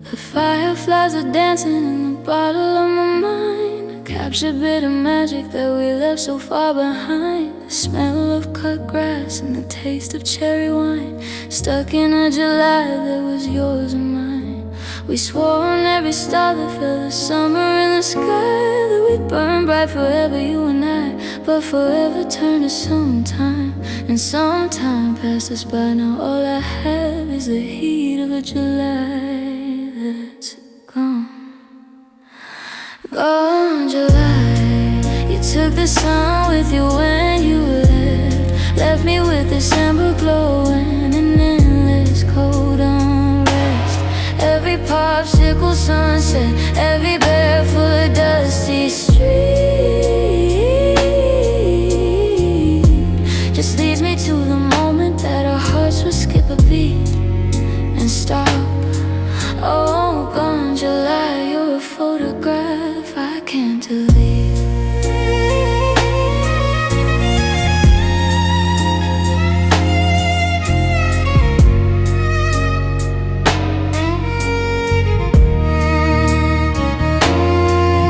The fireflies are dancing in the bottle of my mind. A captured bit of magic that we left so far behind. The smell of cut grass and the taste of cherry wine, stuck in a July that was yours and mine. We swore on every star that fell the summer in the sky that we'd burn bright forever, you and I. But forever turned to sometime, and sometime passed us by. Now all I have is the heat of a July that's gone. Gone July. You took the sun with you when you left. Left me with December glowing an endless cold unrest. Every popsicle sunset, every barefoot dusty street just leads me to the moment that our hearts would skip a beat and stop. Oh, gone July, you're a photograph I can't delete.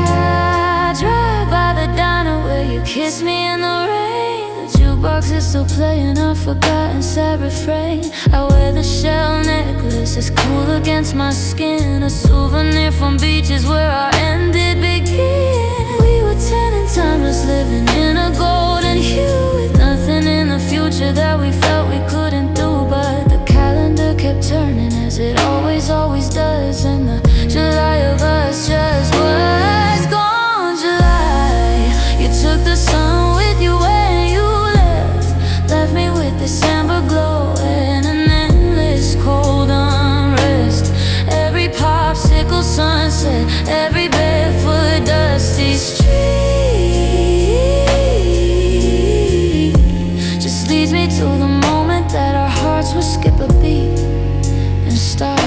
I drive by the diner where you kissed me in the rain. The jukebox is still playing our forgotten sad refrain. I wear the shell necklace, it's cool against my skin, a souvenir from beaches where our end did begin. We were 10 and timeless, living in a golden hue, with nothing in the future that we felt we couldn't do. But the calendar kept turning as it always, always does, and the July of us just was gone. July, you took the sun with you when you left. Left me with December glow and an endless cold unrest. Every popsicle sunset, every barefoot dusty street just leads me to the moment that our hearts would skip a beat and stop.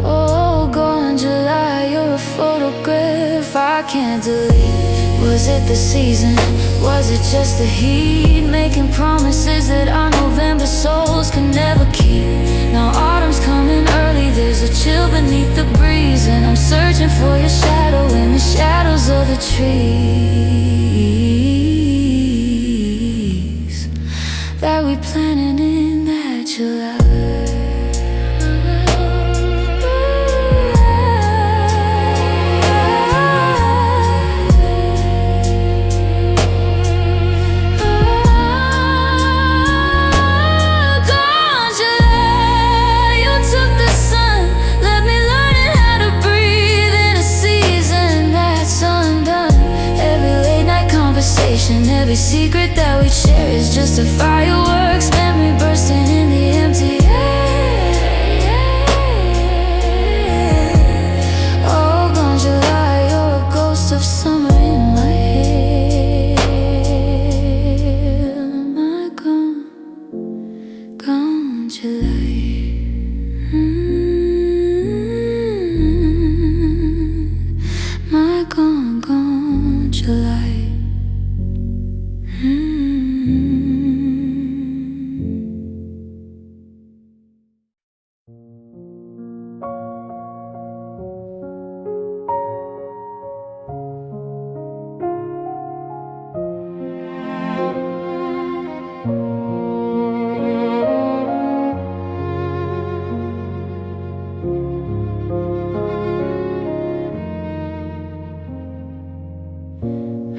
Oh, gone July, you're a photograph I can't delete. Was it the season? Was it just the heat? Making promises that our November souls could never keep. Now autumn's coming early, there's a chill beneath the breeze, and I'm searching for your shadow in the shadows of the trees that we planted in that July. Every secret that we share is just a fireworks memory bursting in the empty air. Oh, gone July, you're a ghost of summer in my head. My gone July. My gone July.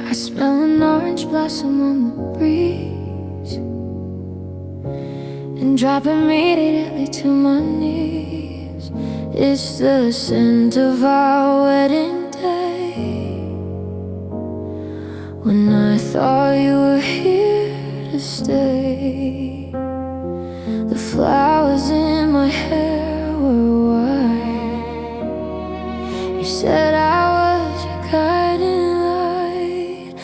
I smell an orange blossom on the breeze and drop immediately to my knees. It's the scent of our wedding day, when I thought you were here to stay. The flowers in my hair were white. You said I was your guiding light.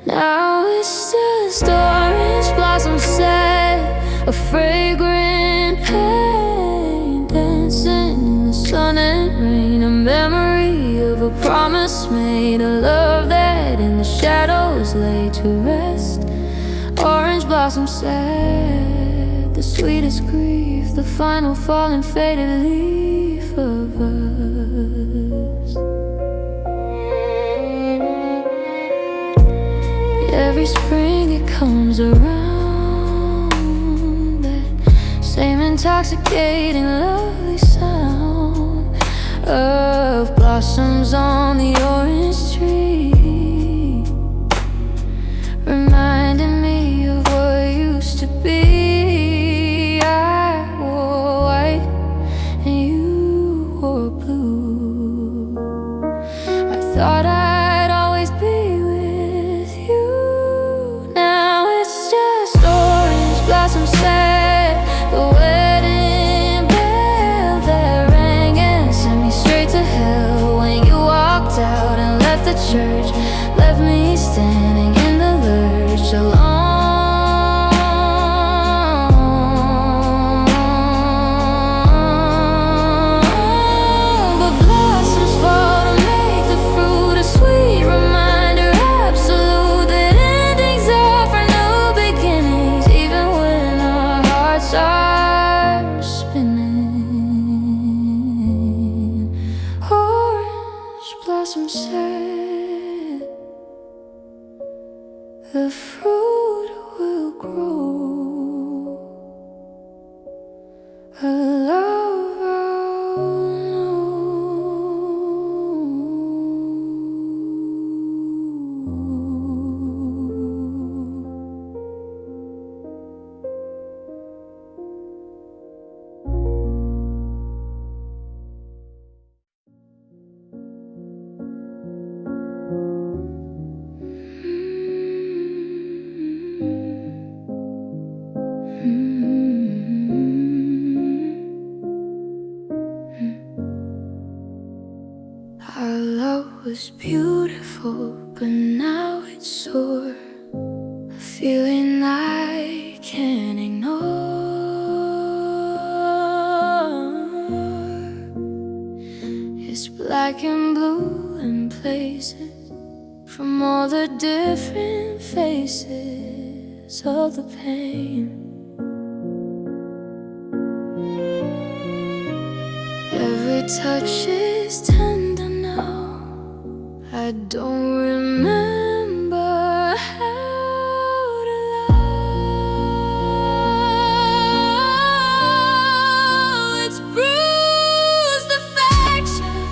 Now it's just orange blossom set, a fragrant pain, dancing in the sun and rain. A memory of a promise made, a love that in the shadows lay to rest. Orange blossom set, the sweetest grief, the final falling faded leaf of us. comes around, that same intoxicating, lovely sound of blossoms on the orange tree, reminding me of what used to be. I wore white and you wore blue. I thought I'd always be with you. Now it's just orange blossoms set the wedding bell that rang and sent me straight to hell when you walked out and left the church, left me standing in the lurch alone. But blossoms fall to make the fruit a sweet reminder, absolute, that endings are for new beginnings, even when our hearts are spinning. Orange blossoms said the fruit will grow. A love I'll know. Our love was beautiful, but now it's sore, a feeling I can't ignore. It's black and blue in places from all the different faces of the pain. Every touch is tender now. I don't remember how to love. It's bruised affection,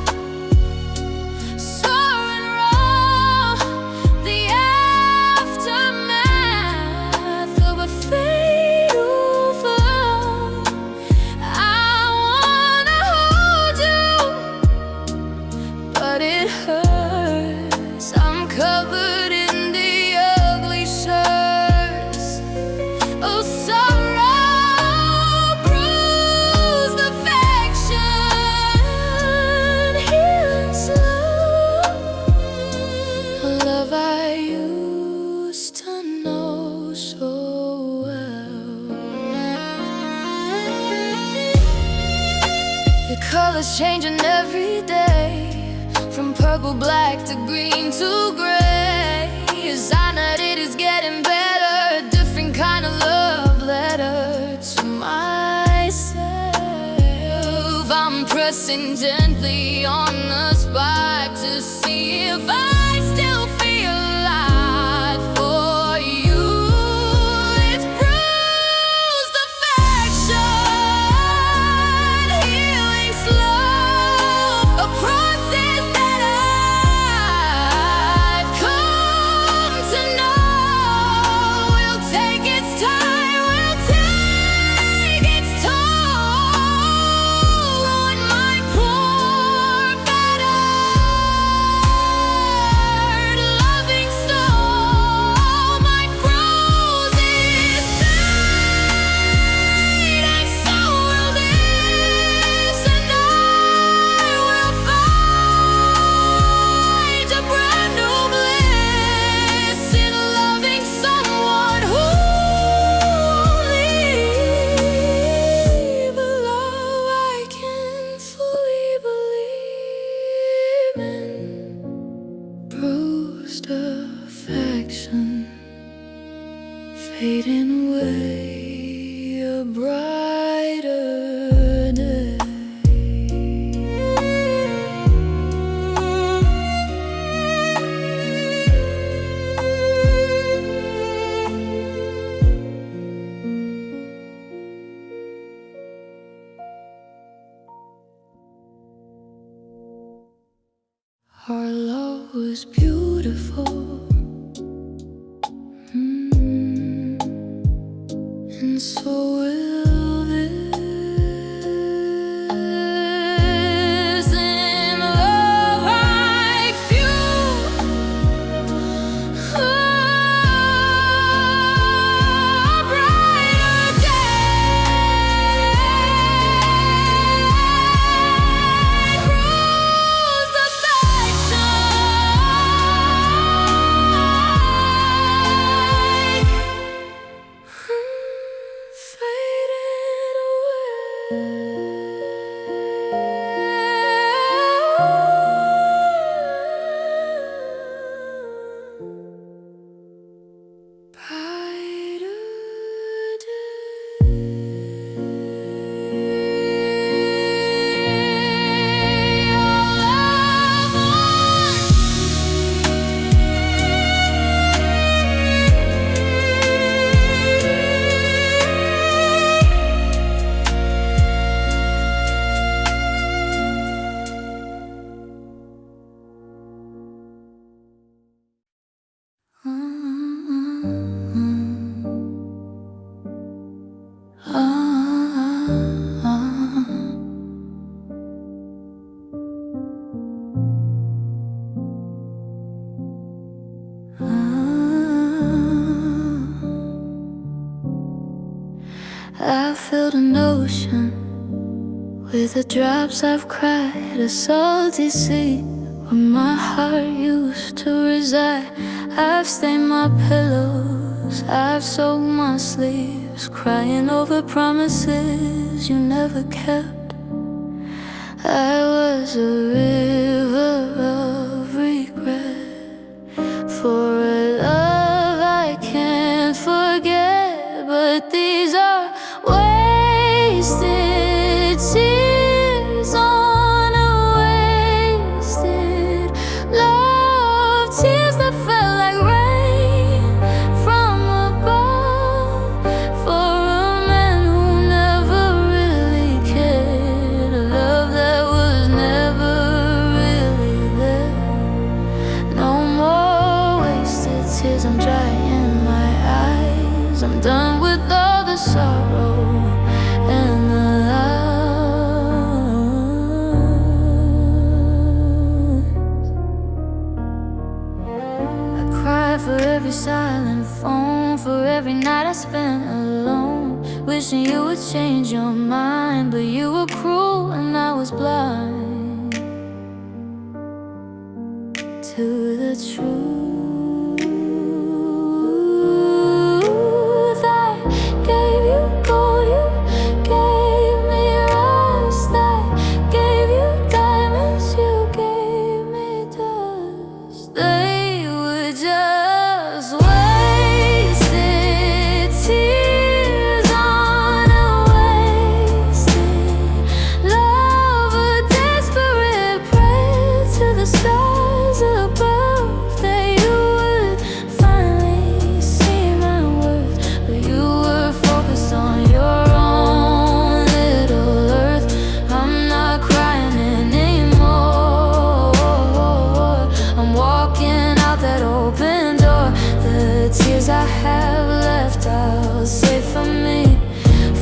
sore and raw, the aftermath of a fatal fall. I wanna hold you, but it hurts. I'm covered in the ugly shirts. Oh, sorrow, bruised affection, healing slow. A love I used to know so well. The colors changing every day, from purple, black to green to gray. A sign that it is getting better, a different kind of love letter to myself. I'm pressing gently on the spike to see if I still feel alive for you. It's bruised affection, healing slow, a process that I've come to know will take its time, will take its toll on my poor battered Our love was beautiful, and so will this. In love like you, a brighter day proves affection faded away. Brighter day, our I filled an ocean with the drops I've cried, a salty sea where my heart used to reside. I've stained my pillows, I've soaked my sleeves, crying over promises you never kept. I was a river of regret for a love I can't forget. But these are wasted tears on a wasted love, tears that felt like rain from above for a man who never really cared, a love that was never really there. No more wasted tears, I'm drying my eyes, I'm done with all the sorrow and the lies. I cry for every silent phone, for every night I spent alone, wishing you would change your mind. But you were cruel and I was blind to the truth. I gave you gold, you gave me rust. I gave you diamonds, you gave me dust. They were just wasted tears on a wasted love, a desperate prayer to the stars above, that you would finally see my worth. But you were focused on your own little earth. I'm not crying anymore, I'm walking out that open door. The tears I have left, I'll save for me,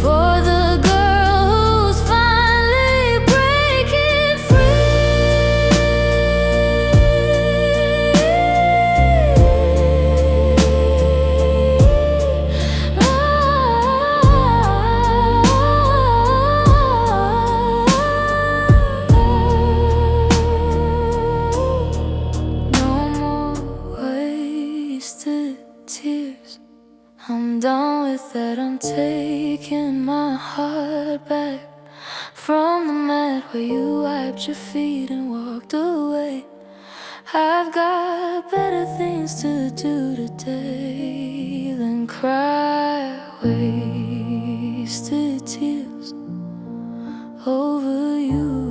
for the girl who's finally breaking free. No more wasted tears, I'm done with that, I'm taking my heart back from the mat where you wiped your feet and walked away. I've got better things to do today than cry wasted tears over you.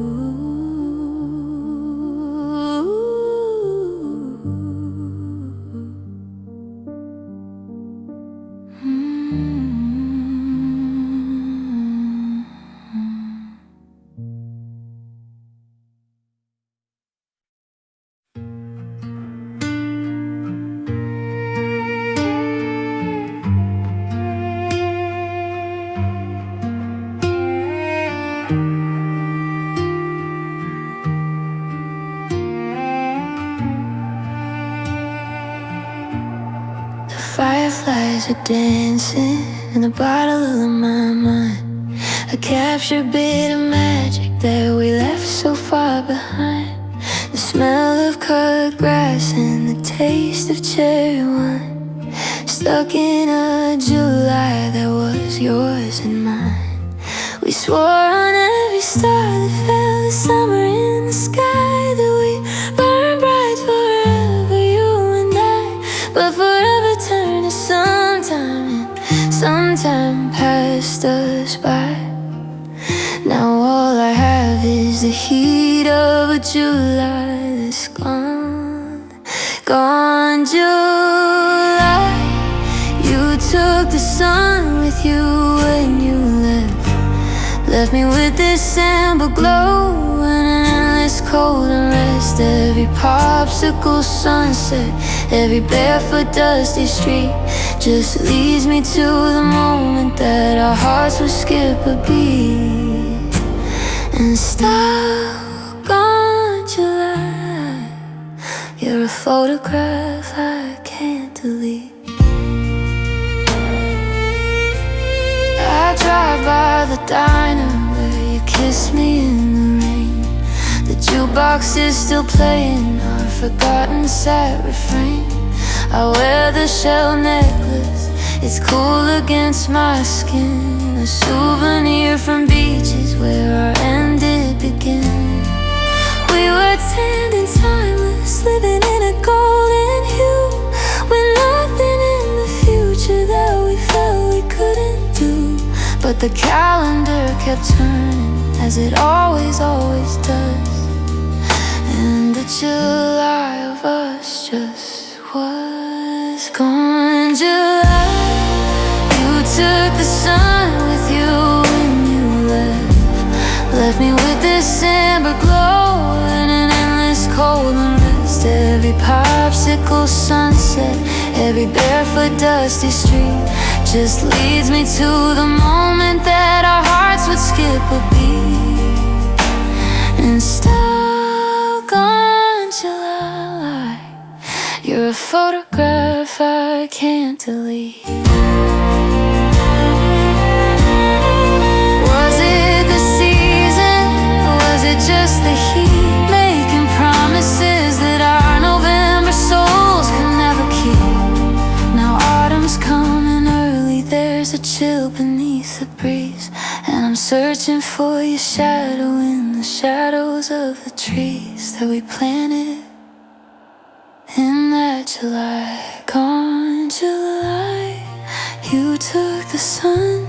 stars are dancing in the bottle of my mind. I capture a bit of magic that we left so far behind. The smell of cut grass and the taste of cherry wine, stuck in a July that was yours and mine. We swore on every star that fell this summer in the sky, that we burn bright forever, you and I. But forever turned to sometime, and sometime passed us by. Now all I have is the heat of a July that's gone, gone July. You took the sun with you when you left me with this amber glow and an endless cold unrest. Every popsicle sunset, every barefoot dusty street just leads me to the moment that our hearts will skip a beat. And stuck on July, you're a photograph I can't delete. I drive by the diner where you kissed me in the rain. The jukebox is still playing our forgotten sad refrain. I wear the shell necklace, it's cool against my skin, a souvenir from beaches where our end did begin. We were tanned and timeless, living in a golden hue, with nothing in the future that we felt we couldn't do. But the calendar kept turning, as it always, always does, and the July of us just was gone. July, you took the sun with you when you left me with this amber glow and an endless cold unrest. Every popsicle sunset, every barefoot dusty street just leads me to the moment that our hearts would skip a beat. And stuck on July, you're a photograph I can't delete. Was it the season? Was it just the heat, making promises that our November souls could never keep? Now autumn's coming early, there's a chill beneath the breeze, and I'm searching for your shadow in the shadows of the trees that we planted in that July. Gone July, you took the sun,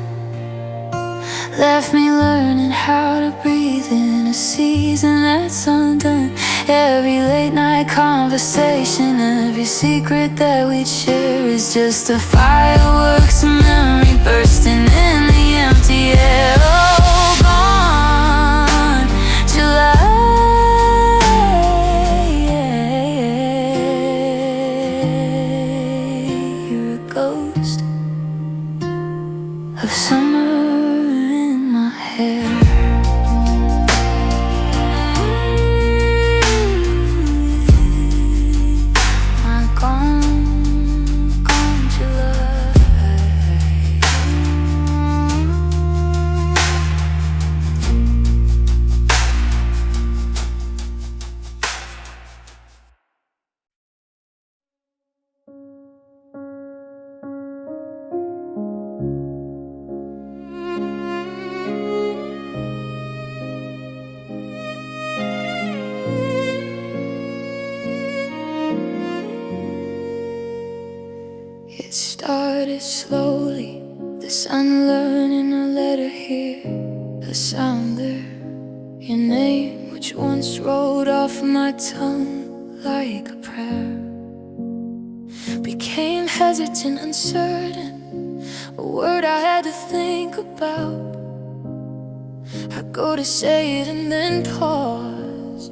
left me learning how to breathe in a season that's undone. Every late night conversation, every secret that we'd share is just a fireworks memory bursting in the empty air. Oh, gone July, you're a ghost of summer in my hair. It started slowly, the sun learning a letter here, a sound there. Your name, which once rolled off my tongue like a prayer, became hesitant, uncertain, a word I had to think about. I go to say it and then pause,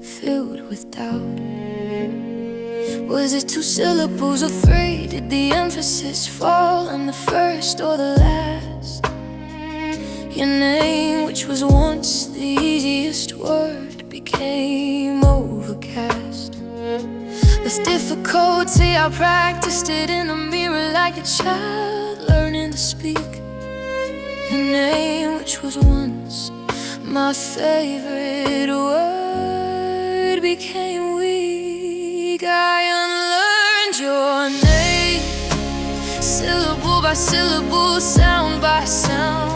filled with doubt. Was it 2 syllables or 3? Did the emphasis fall on the first or the last? Your name, which was once the easiest word, became overcast. The this difficulty, I practiced it in the mirror like a child learning to speak the name which was once my favorite word became weak. I unlearned your name, syllable by syllable, sound by sound.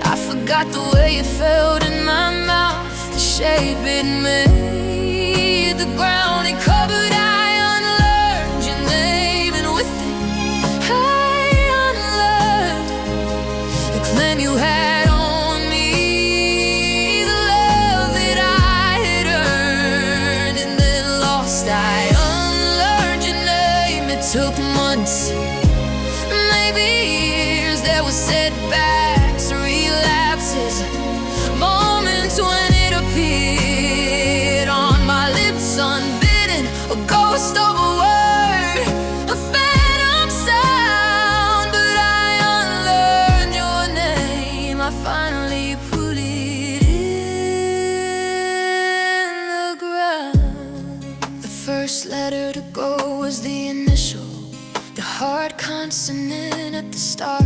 I forgot the way it felt in my mouth, the shape it made, the ground it covered. I unlearned your name, and with it I unlearned the claim you had on me, the love that I had earned and then lost. I unlearned your name. It took months, maybe years. There were setbacks, relapses, moments when it appeared on my lips unbidden, a ghost of a word, a phantom sound. But I unlearned your name, I finally put it in the ground. The first letter to go was the initial, the hard consonant at the start.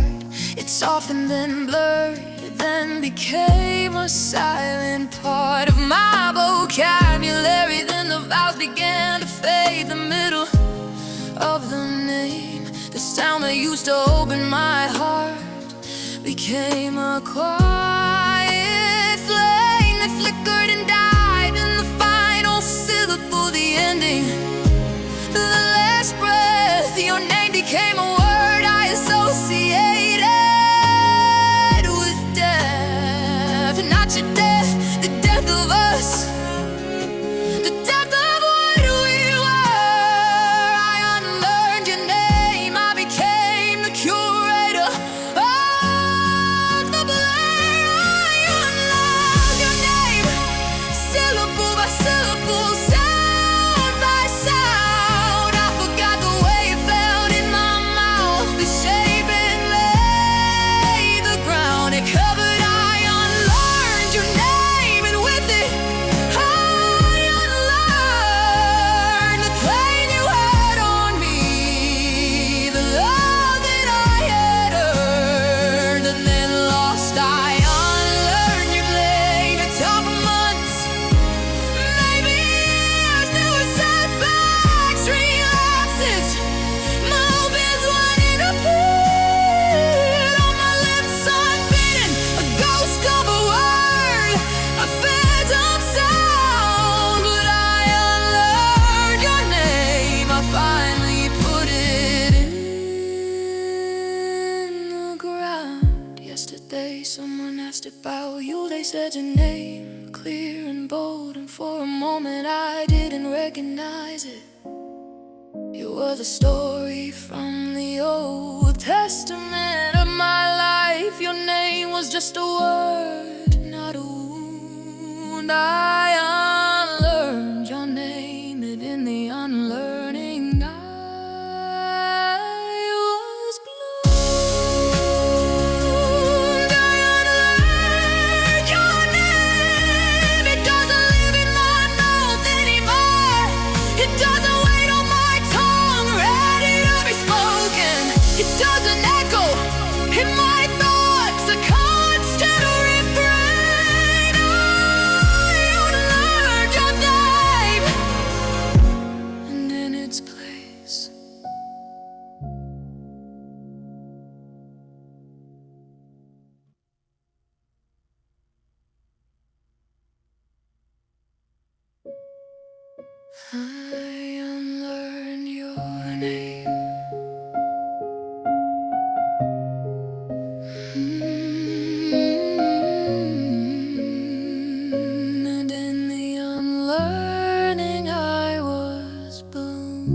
It softened, then blurred, then became a silent part of my vocabulary. Then the vowels began to fade, the middle of the name, the sound that used to open my heart, became a quiet flame that flickered and died in the final syllable, the ending, the last breath. Your name became a word I associated with death. Not your death, the death of us, the death of what we were. I unlearned your name, I became the curator of the blame. I unlearned your name, syllable by syllable, sound by sound. I forgot the way it felt in my mouth, the shape it made, the ground it covered. I unlearned your name, and with it I unlearned the claim you had on me, the love that I had earned and then lost. I unlearned your name. It took months, maybe years. There were setbacks, relapses, moments when it appeared on my lips unbidden, a ghost of a word, a phantom sound. But I unlearned your name, I finally put it in the ground. Yesterday someone asked about you, they said your name clear and bold, and for a moment I didn't recognize it. You were the story from the Old Testament of my life. Your name was just a word, not a wound. I unlearned your name, and in the unlearning I was bloomed. I unlearned your name. It doesn't live in my mouth anymore. It doesn't wait on my tongue, ready to be spoken. It doesn't echo in my thoughts, a constant refrain. I unlearned your name, and in its place I unlearned your name. And in the unlearning I was bloomed.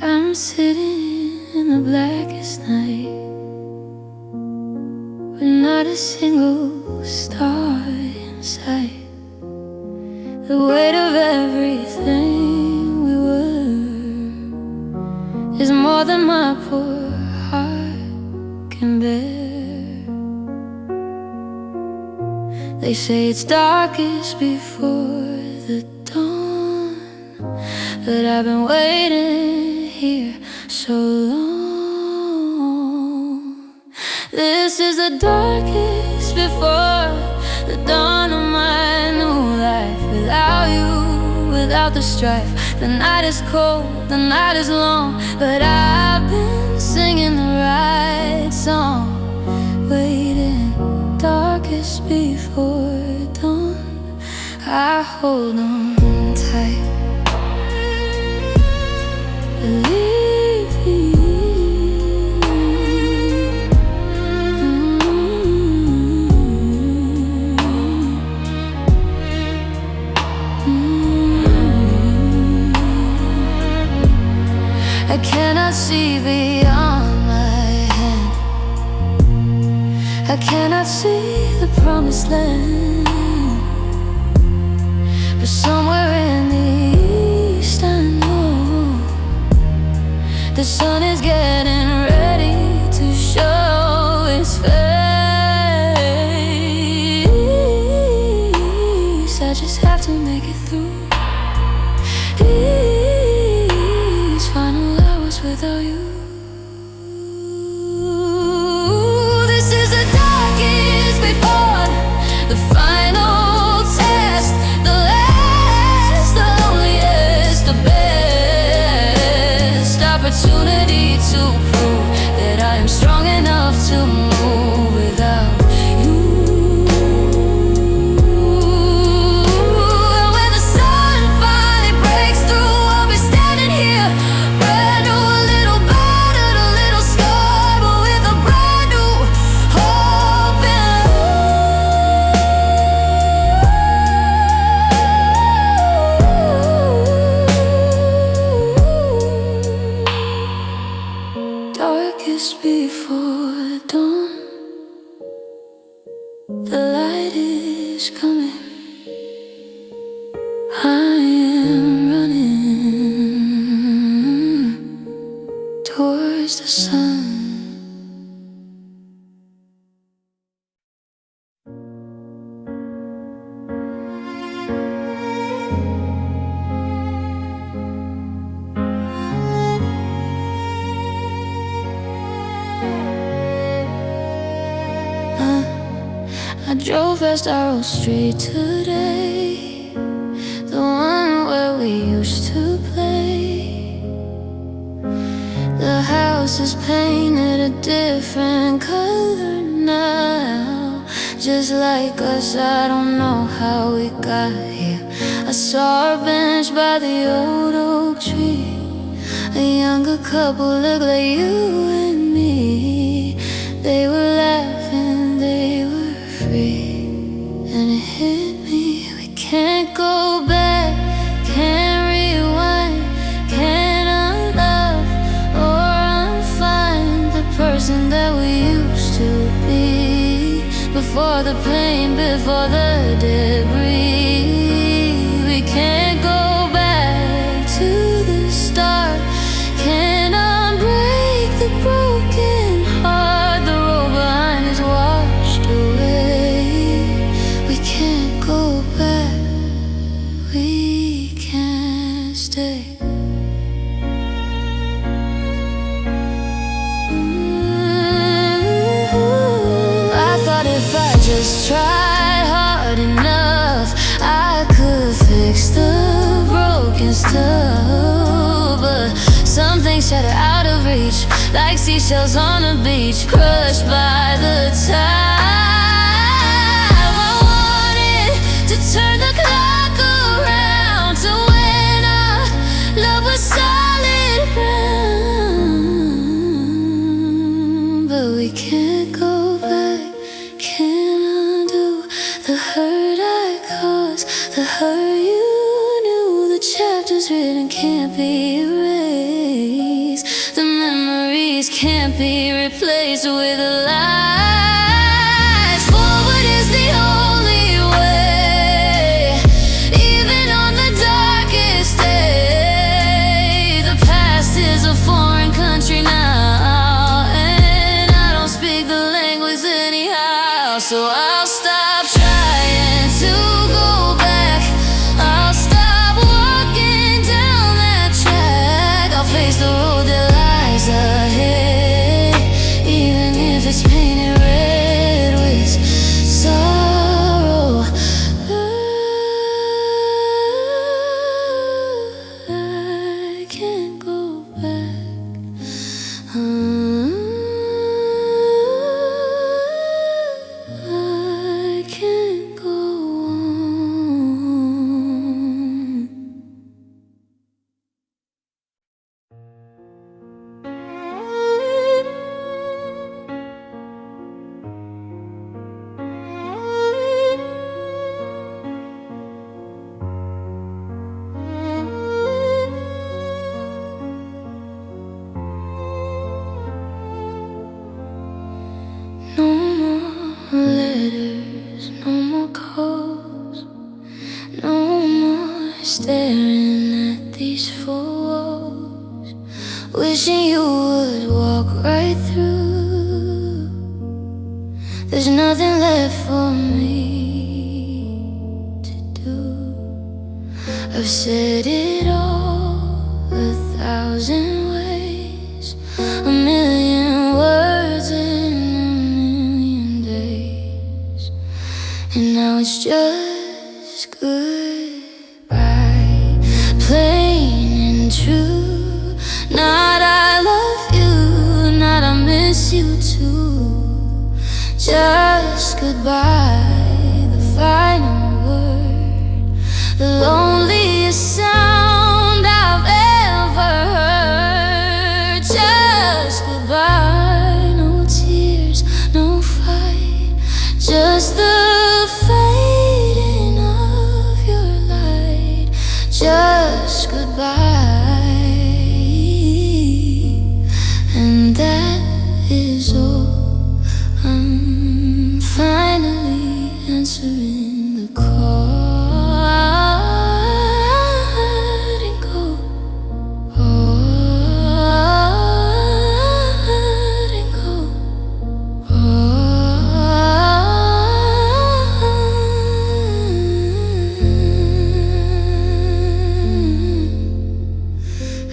I'm sitting in the blackest night when a single star in sight. The weight of everything we were is more than my poor heart can bear. They say it's darkest before the dawn, but I've been waiting here so long. This is the darkest before the dawn of my new life. Without you, without the strife, the night is cold, the night is long, but I've been singing the right song. Waiting, darkest before dawn, I hold on tight. Believe me. I cannot see beyond my hand. I cannot see the promised land, but somewhere in the east I know the sun is getting ready to show its face. I just have to make it through these final hours without you. This is the darkest before the final test, the last, the loneliest, the best opportunity to prove that I am strong enough to move without you. And when the sun finally breaks through, I'll be standing here, brand new, a little battered, a little scarred, but with a brand new hope and darkest before dawn, the light is coming. I am running towards the sun. I drove fast, I rode straight today, the one where we used to play. The house is painted a different color now, just like us. I don't know how we got here. I saw a bench by the old oak tree, a younger couple looked like you and me. They were laughing, they were free, and it hit me. We can't go back, can't rewind, can't unlove or unfind the person that we used to be. Before the pain, before the debris, we can't go back to the start, can't unbreak the broken heart. The road behind is washed away. We can't go back, we can't stay. I thought if I just tried hard enough, I could fix the broken stuff. But some things shatter out of reach, like seashells on a beach, crushed by the tide. I wanted to turn the clock around to when our love was solid ground, but we can't go back, can't undo the hurt I caused, the hurt you knew. The chapters written can't be erased, the memories can't be replaced with lies. So I'll stop trying to go back. I'll stop walking down that track. I'll face the road that lies ahead, even if it's painted red with sorrow. I can't go back. I can't go on. No more letters, no more calls, no more staring at these four walls, wishing you would walk right through. There's nothing left for me to do. I've said it all 1,000 ways, a million words in a million days, and now it's just goodbye, plain and true. Not I love you, not I miss you too. Just goodbye, the final word, the loneliest sound I've ever heard. Just goodbye, no tears, no fight, just the fading of your light. Just goodbye, and that is all. I'm finally answering the call. Letting go, letting go,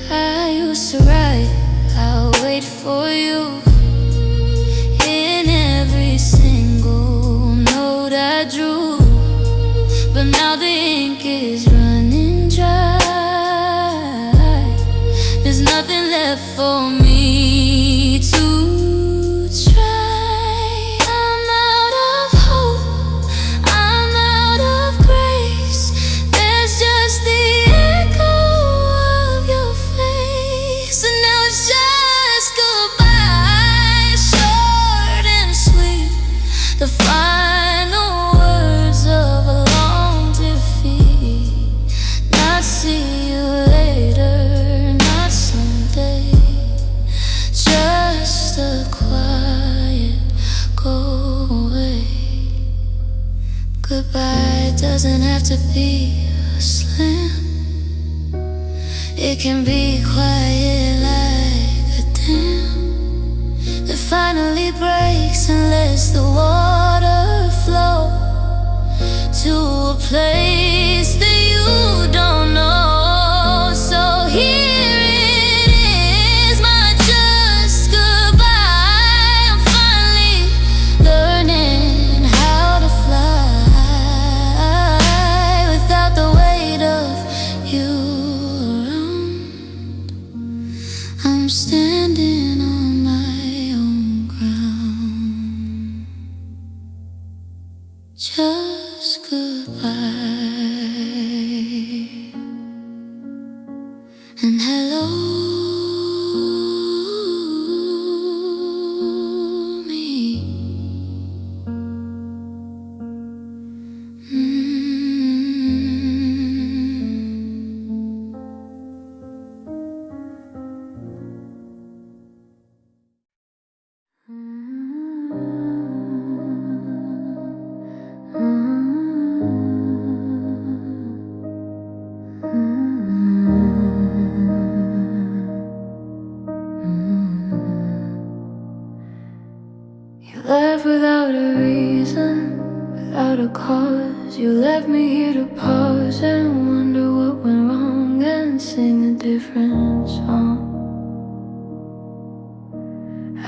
I used to write, I'll wait for you, in every single note I drew. But now the ink is running dry. There's nothing left for me to try. I'm out of hope, I'm out of grace. There's just the echo of your face, and now it's just goodbye, short and sweet, the final words of a long defeat. Not see you later, not someday, just a quiet go away. Goodbye doesn't have to be a slam. It can be quiet like a dam that finally breaks and lets the water flow to a place that you don't know. So here it is, my just goodbye. I'm finally learning how to fly without the weight of you around. I'm standing on my own ground. Just goodbye and hello me. You left without a reason. listen without a cause. You left me here to pause and wonder what went wrong and sing a different song.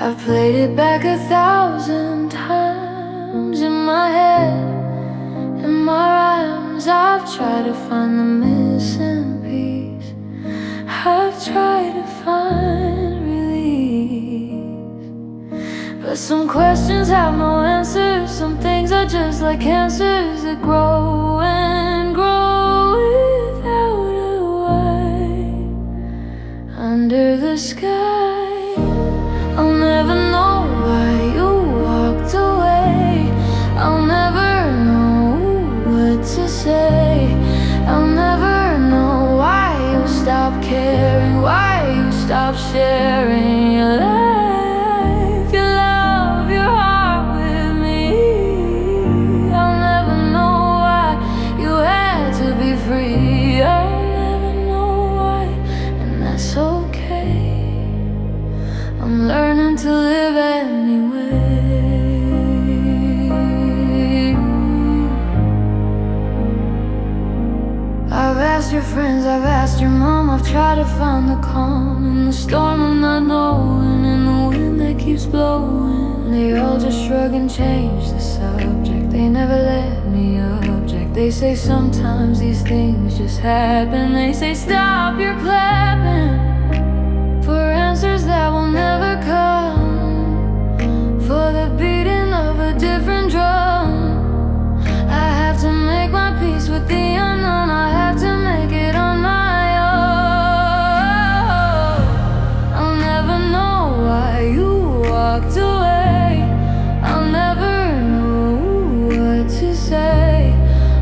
I've played it back 1,000 times in my head, in my rhymes. I've tried to find the missing piece. I've tried to find relief, but some questions have no answers. Some things are just like cancers that grow and grow without a why. Under the sky, I'll never know why you walked away. I'll never know what to say. I'll never know why you stopped caring, why you stopped sharing your life, your love, your heart with me. I'll never know why you had to be free. I'll never know why, and that's okay. I'm learning to live anyway. I've asked your friends, I've asked your mom. I've tried to find the calm in the storm of not knowing, in the wind that keeps blowing. They all just shrug and change the subject. They never let me object. They say sometimes these things just happen. They say stop your clapping for answers that will never come, for the beating of a different drum. I have to make my peace with the unknown. I have to make it on my own. I'll never know why you walked away. I'll never know what to say.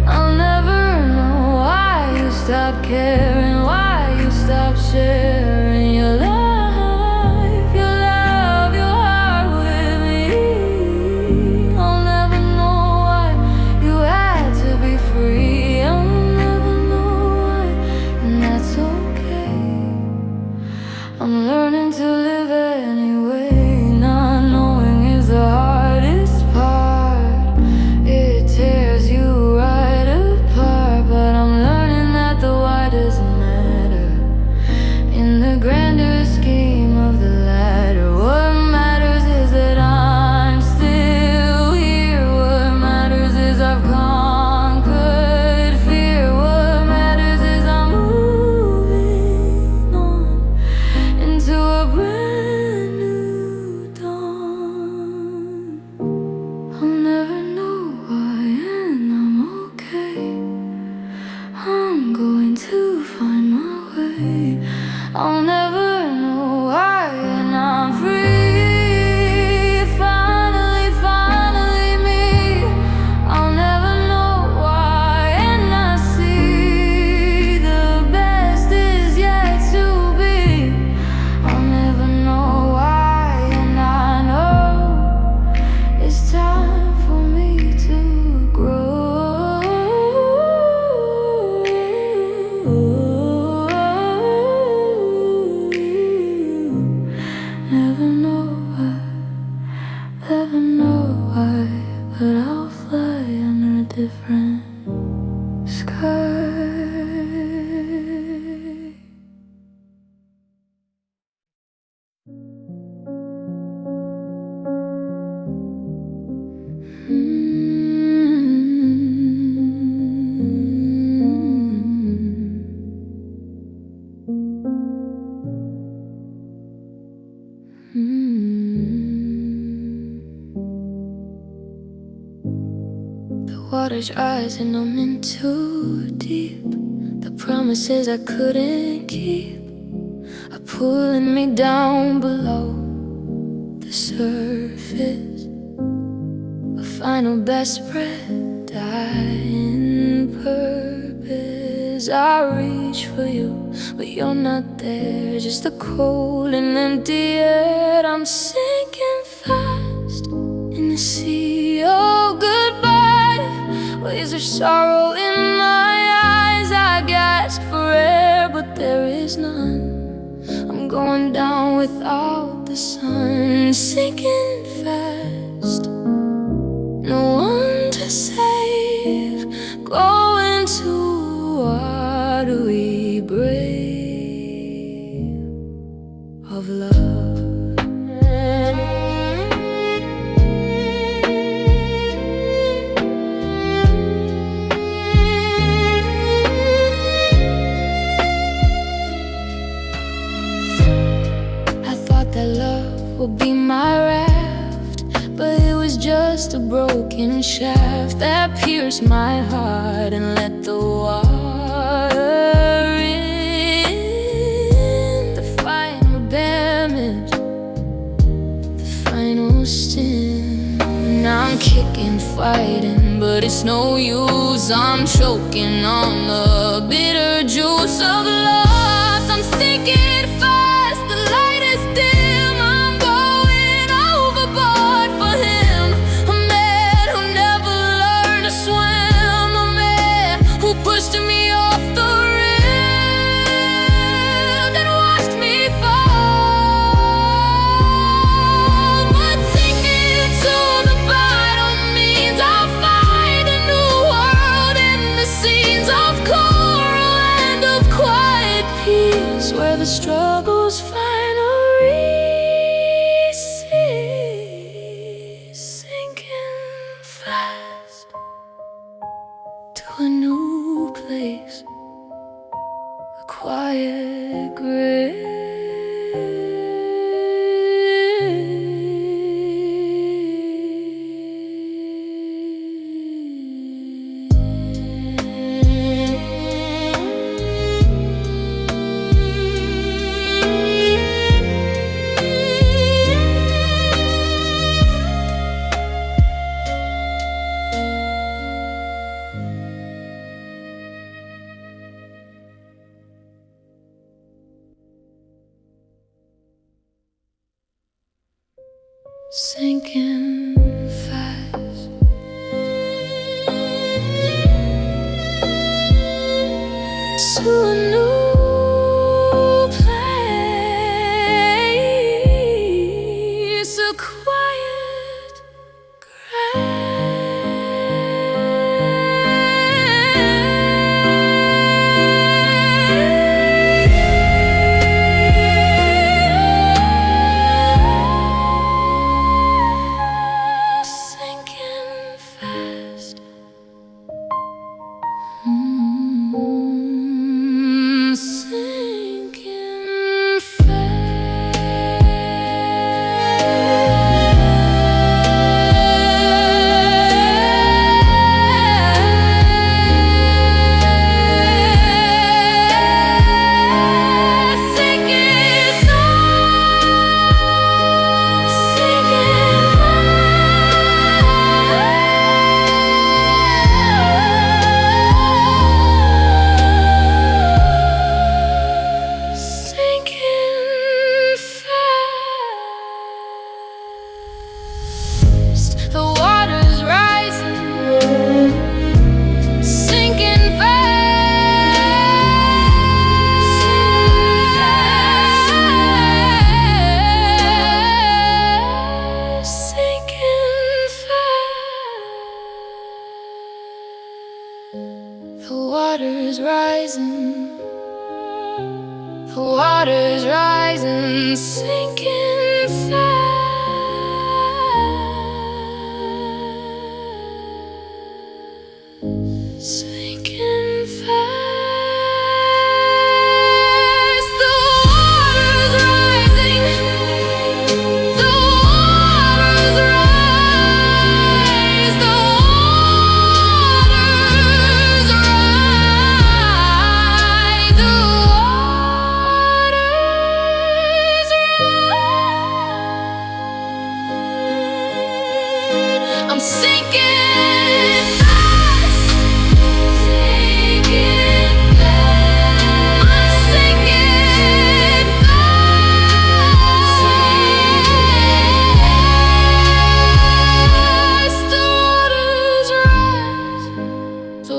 I'll never know why you stopped caring, why you stopped sharing your life, your love, your heart with me. I'll never know why you had to be free. I'll never know why, and that's okay. I'm learning to live anyway. Not knowing is the hardest part. It tears you right apart, but I'm learning that the why doesn't matter in the grander scheme of the ladder. What matters is that I'm still here. What matters is I've conquered fear. What matters is I'm moving on into a brand new dawn. I'll never know why, and I'm okay. I'm going to find my way. I'll never know why, and I'm free. Finally, finally me. I'll never know why, and I see the best is yet to be. I'll never know why, and I know it's time for me to grow. Never know why, never know why, but I'll fly under a different sky. The water's rising, I'm in too deep. The promises I couldn't keep are pulling me down below the surface. A final desperate dying purpose. I reach for you, but you're not there. Just the cold and empty air. I'm sinking fast in the sea. Oh, goodbye. Waves of sorrow in my eyes. I gasp for air, but there is none. I'm going down without the sun, sinking fast. No one my raft, but it was just a broken shaft that pierced my heart and let the water in. The final damage, the final sin. Now I'm kicking, fighting, but it's no use. I'm choking on the bitter juice of loss. I'm sinking fast, the light is dim. I'm going overboard for him. A man who never learned to swim. A man who pushed me off the rim and watched me fall. But sinking to the bottom means I'll find a new world in the scenes of coral and of quiet peace, where the struggles finally cease. Sinking fast to a new place, a quiet grave. Sinking fast to a new place, a quiet sinking the water's rising, sinking fast, sinking fast. The water's rising, the water's rising, sinking fast. Sinking fast, the water's rising, the water's rise, the water's rise, the water's rise. I'm sinking. The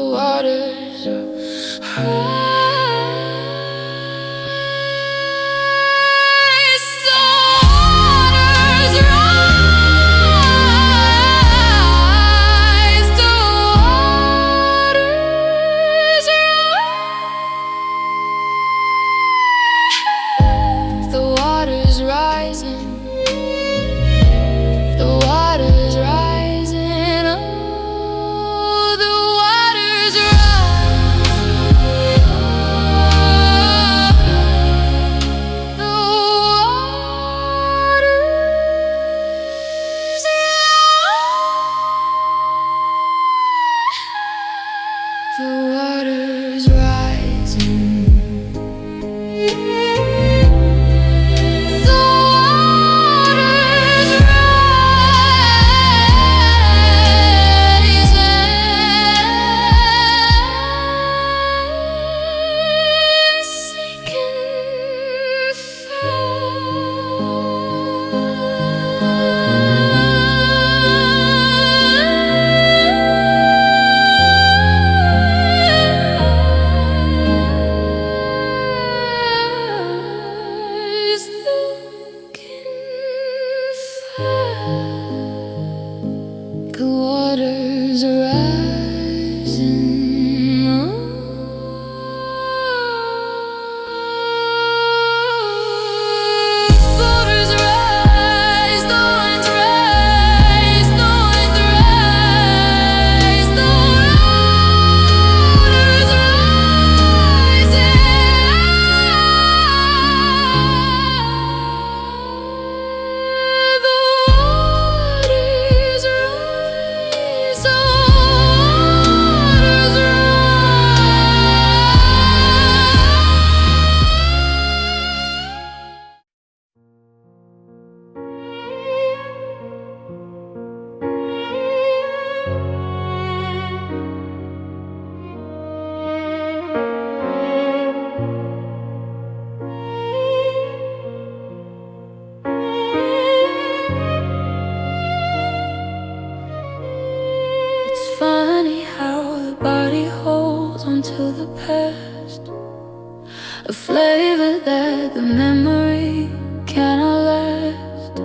a flavor that the memory cannot last.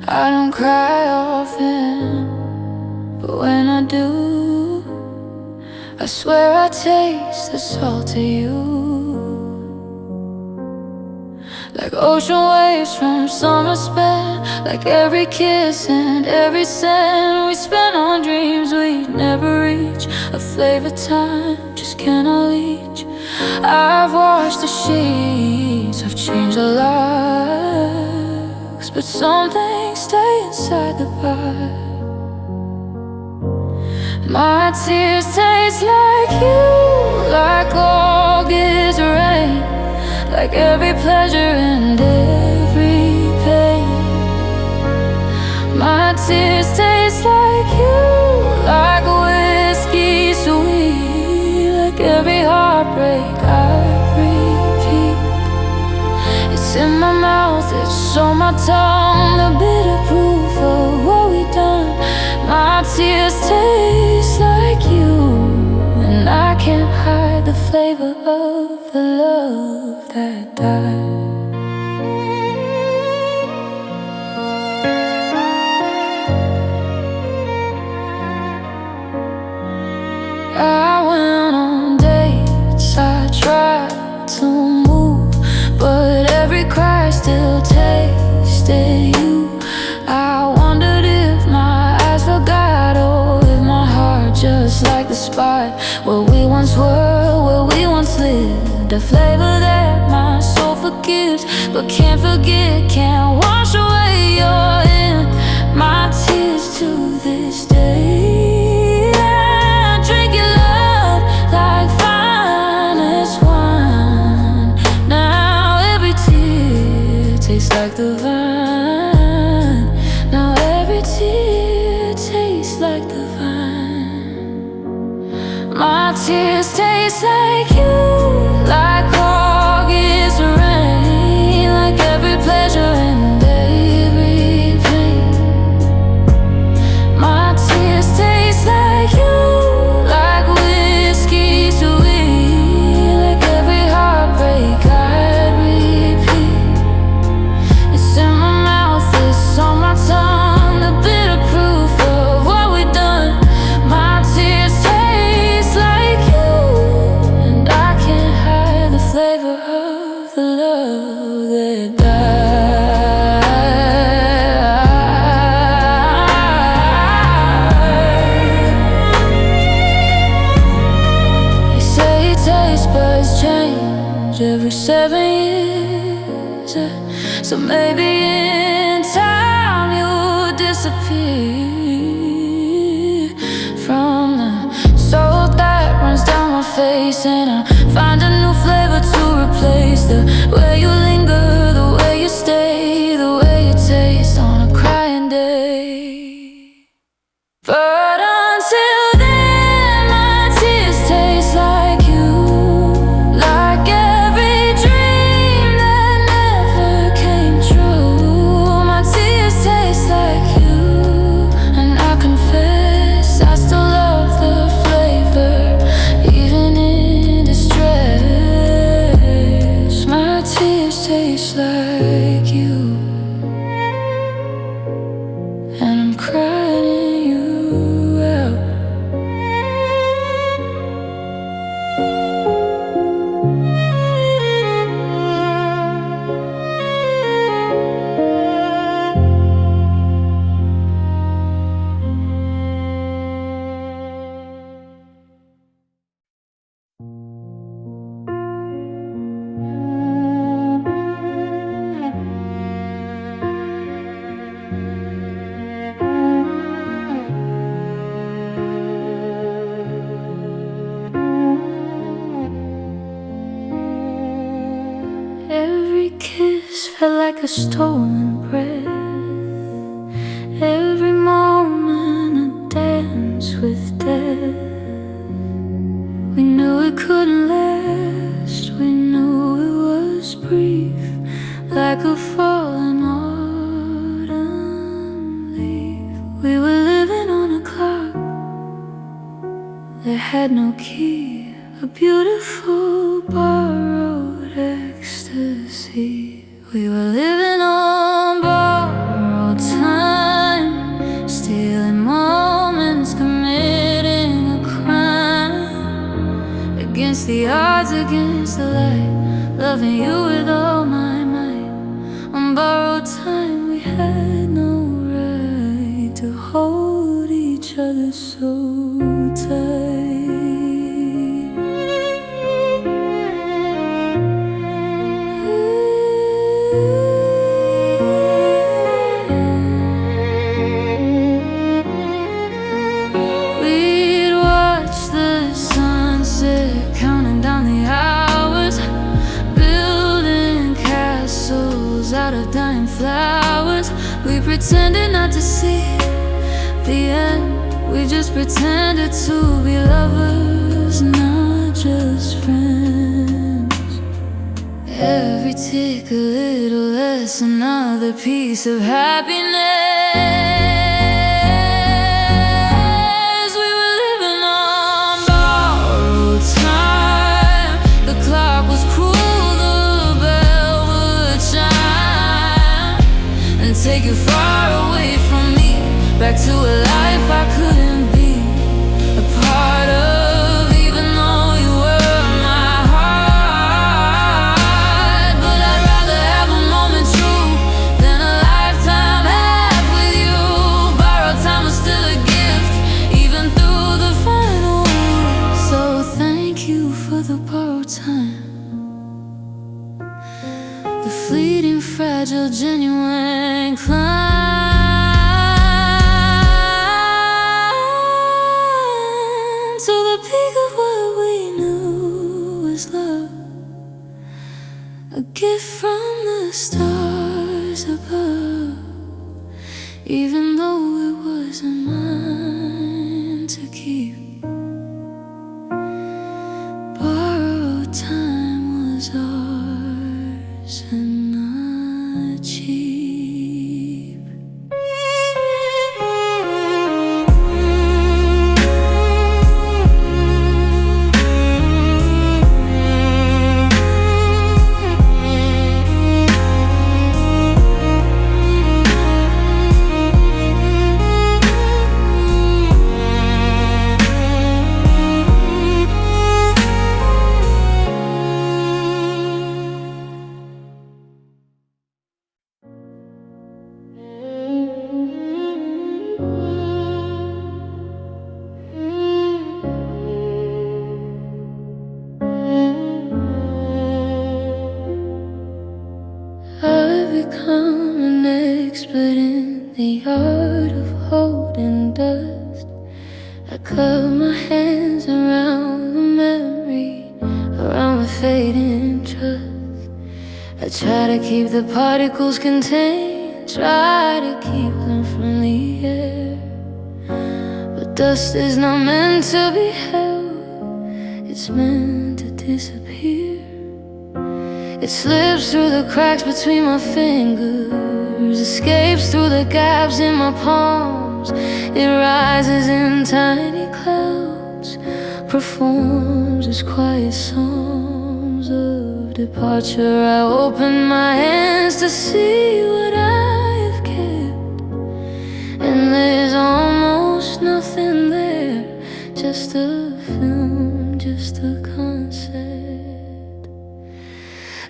I don't cry often, but when I do, I swear I taste the salt of you. Like ocean waves from summer spent, like every kiss and every scent we spent on dreams we'd never reach, a flavor time just cannot reach. I've washed the sheets, I've changed the locks, but some things stay inside the pot. My tears taste like you, like August rain, like every pleasure and every pain. My tears taste like you, like whiskey sweet, like every heartbreak I repeat. It's in my mouth, it's on my tongue, the bitter proof of what we've done. My tears taste like you, and I can't hide the flavor of the love that died. I went on dates, I tried to move, but every cry still tasted you. I wondered if my eyes forgot, or if my heart just like the spot where we once were, where we once lived. A flavor that my soul forgives, but can't forget, can't wash away your in my tears to this day. I drink your love like finest wine. Now every tear tastes like the vine. Now every tear tastes like the vine. My tears taste like you, like August rain, like every pleasure and every pain. My tears taste like you, like whiskey sweet, like every heartbreak I repeat. It's in my mouth, it's on my tongue, the bitter proof of what we've done. My tears taste like you, and I can't hide the flavor of the love that died. They say taste buds change every 7 years, so maybe in time you'll disappear from the salt that runs down my face, and I find a new flavor to replace the way you linger, the way you stay, the way you taste on a crying day. But until then, my tears taste like you, like every dream that never came true. My tears taste like you, and I confess I still love the flavor, even in distress. My tears taste like you, and I'm crying you out. Every kiss felt like a stolen breath, every moment a dance with death. We knew it couldn't last, we knew it was brief, like a fallen autumn leaf. We were living on a clock that had no key, a beautiful borrowed against the light, loving you with all my might. On borrowed time we had no right to hold each other so tight. Out of dying flowers, we pretended not to see the end. We just pretended to be lovers, not just friends. Every tick a little less, another piece of happiness. We were living on borrowed time. The clock was cruel, take you far away from me, back to a life I couldn't be a part of, even though you were my heart. But I'd rather have a moment true than a lifetime half with you. Borrowed time was still a gift, even through the final word. So thank you for the borrowed time, the fleeting, fragile, genuine climb to the peak of what we knew was love, a gift from the stars above, even though it wasn't mine to keep. Borrowed time was ours and not cheap. I've become an expert in the art of holding dust. I cut my hands around the memory, around the fading trust. I try to keep the particles contained, try to keep them from the air. But dust is not meant to be held, it's meant to disappear. It slips through the cracks between my fingers, escapes through the gaps in my palms. It rises in tiny clouds, performs as quiet songs of departure. I open my hands to see what I've kept, and there's almost nothing there, just a film, just a concept.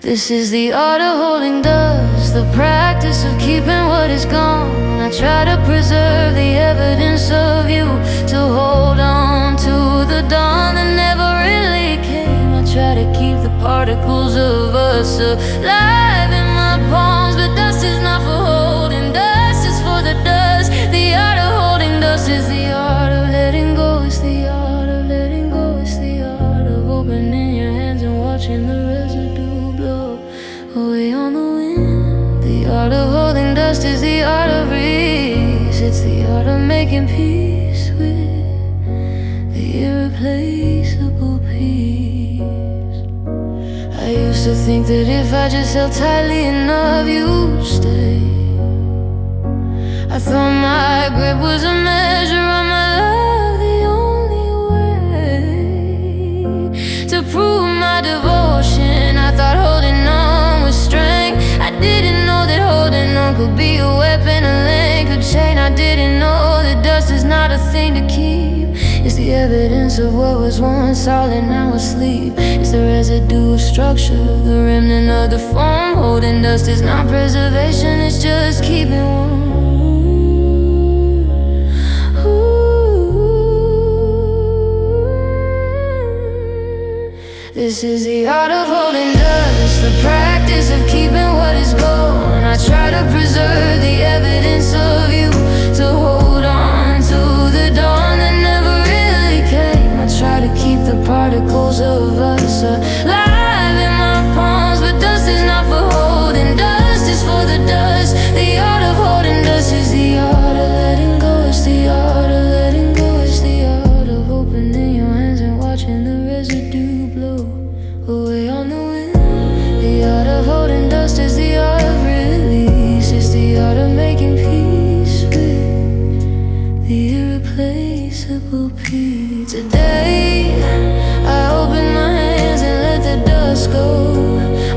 This is the art of holding dust, the practice of keeping what is gone. I try to preserve the evidence of you, to hold on to the dawn that never really came. I try to keep the particles of us alive in my palms, but dust is not for holding, dust is for the dust. The art of holding dust is the art of letting go, it's the art of letting go, it's the art of opening your hands and watching the residue blow away on the wind. The art of holding dust is the art of release, it's the art of making peace with the irreplaceable peace. I used to think that if I just held tightly enough, you'd stay. I thought my grip was a measure of my love, the only way to prove my devotion. I thought holding on was strength. I didn't know that holding on could be a weapon, a link, a chain. I didn't know that dust is not a thing to keep, it's the The evidence of what was once solid now asleep. It's the residue of structure, the remnant of the form. Holding dust is not preservation, it's just keeping warm. This is the art of holding dust, the practice of keeping what is gone. I try to preserve the evidence of you, to hold on to the dawn that never really came. I try to keep the particles of us alive in my palms, but dust is not for holding, dust is for the dust. The art of holding dust is the art of letting go. It's the art of letting go. It's the art of opening your hands and watching the residue blow away on the wind. The art of holding dust is the art of release. It's the art of making peace with the irreplaceable peace. Today I open my hands and let the dust go.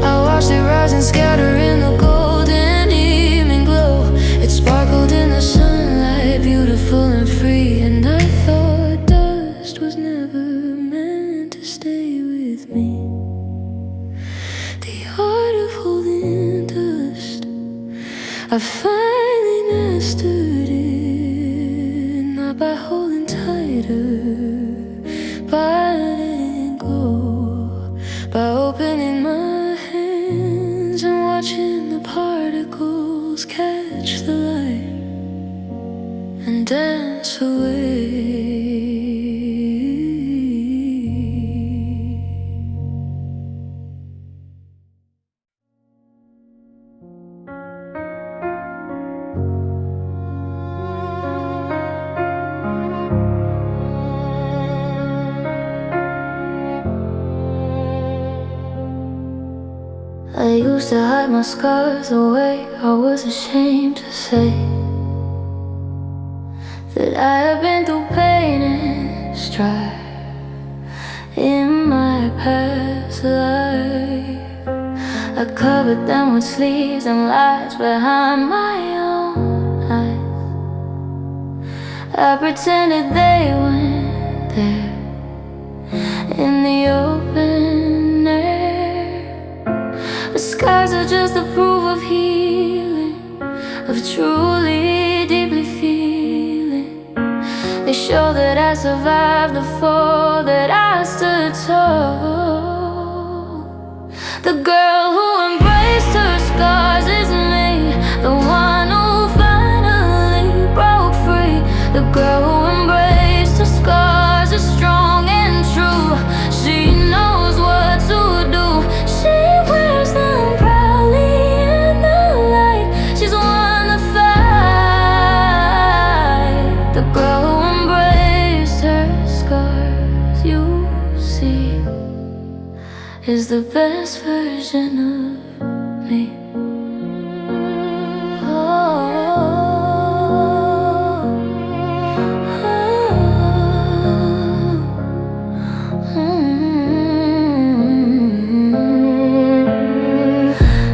I watched it rise and scatter in the golden evening glow. It sparkled in the sunlight, beautiful and free. And I thought dust was never meant to stay with me. The art of holding dust, I finally mastered it. Not by holding tighter, by letting go, by opening my hands and watching the particles catch the light and dance away. I used to hide my scars away. I was ashamed to say that I have been through pain and strife in my past life. I covered them with sleeves and lies behind my own eyes. I pretended they weren't there in the open air. But scars are just a proof of healing, of truly, deeply feeling. They show that I survived the fall, that I stood tall. The girl who embraced her scars is me, the one who finally broke free. The girl who embraced her scars is strong and true. She knows what to do. She wears them proudly in the light. She's won the fight. The girl who embraced her scars, you see, is the best version of me.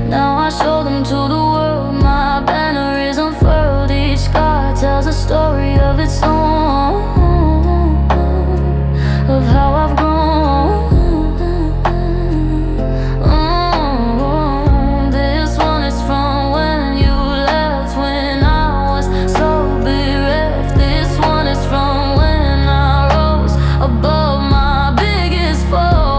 Now I show them to the world. My banner is unfurled. Each scar tells a story of its own, of how I've grown. This one is from when you left, when I was so bereft. This one is from when I rose above my biggest foe.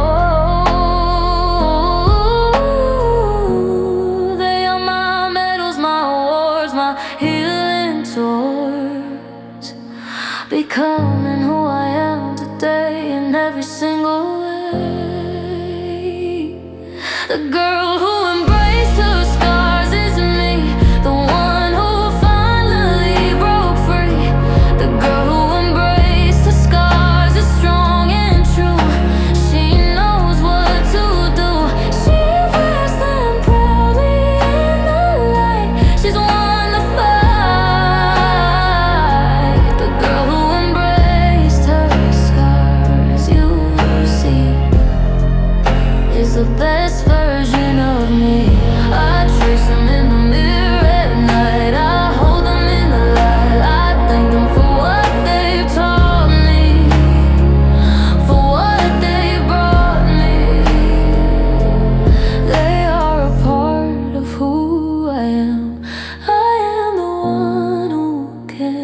They are my medals, my awards, my healing towards becoming who I am today in every single way. The girl who embraced her scars is me, the one who finally broke free. The girl who embraced her scars is strong and true. She knows what to do. She wears them proudly in the light. She's won the fight. The girl who embraced her scars, you see, is the best version of